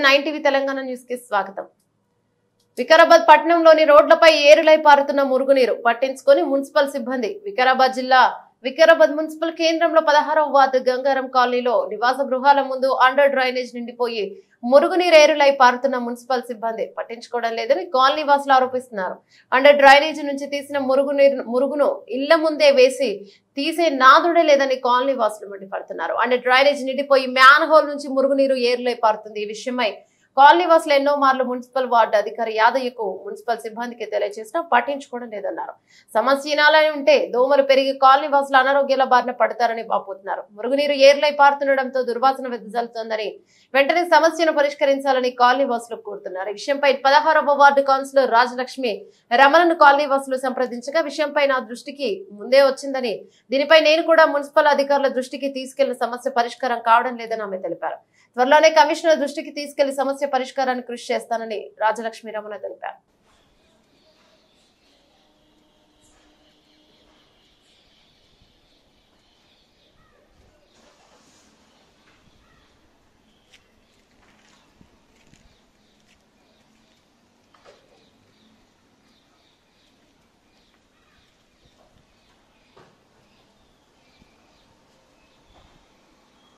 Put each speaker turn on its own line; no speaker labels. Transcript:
Nine TV Telangana news కి స్వాగతం. వికారాబాద్ పట్టణంలోని రోడ్లపై ఏరులై పారుతున్న మురుగునీరు పట్టించుకొని మున్సిపల్ సిబ్బంది. వికారాబాద్ జిల్లా వికారాబాద్ మున్సిపల్ కేంద్రంలో 16వ వార్డు గంగారం కాలనీలో నివాస గృహాల ముందు అండర్ డ్రైనేజ్ నిండిపోయి మురుగునీరు ఏరులై పారుతున్న మున్సిపల్ సిబ్బంది పట్టించుకోవడం లేదని కాలనీ వాసులు ఆరోపిస్తున్నారు. అండర్ డ్రైనేజ్ నుంచి తీసిన మురుగును ఇళ్ల ముందే వేసి తీసే నాదుడే లేదని కాలనీ వాసులు మండిపడుతున్నారు. అండర్ డ్రైనేజ్ నిండిపోయి మ్యాన్ హోల్ నుంచి మురుగునీరు ఏరులై పారుతుంది. ఈ విషయమై కాలనీ వాసులు ఎన్నో మార్లు మున్సిపల్ వార్డు అధికారి యాదయ్యకు మున్సిపల్ సిబ్బందికి తెలియజేసినా పట్టించుకోవడం లేదన్నారు. సమస్య ఇనాలని ఉంటే దోమలు పెరిగి కాలనీ వాసులు అనారోగ్యాల బారిన పడతారని వాపోతున్నారు. మురుగునీరు ఏర్లై పారుతుండటంతో దుర్వాసన వెదజల్లుతోందని వెంటనే సమస్యను పరిష్కరించాలని కాలనీ వాసులు కోరుతున్నారు. ఈ విషయంపై 16వ వార్డు కౌన్సిలర్ రాజలక్ష్మి రమణను కాలనీ వాసులు సంప్రదించగా విషయంపై నా దృష్టికి ముందే వచ్చిందని, దీనిపై నేను కూడా మున్సిపల్ అధికారుల దృష్టికి తీసుకెళ్లిన సమస్య పరిష్కారం కావడం లేదని ఆమె తెలిపారు. త్వరలోనే కమిషనర్ దృష్టికి తీసుకెళ్లి సమస్య పరిష్కారానికి కృషి చేస్తానని రాజలక్ష్మి రమణ తెలిపారు.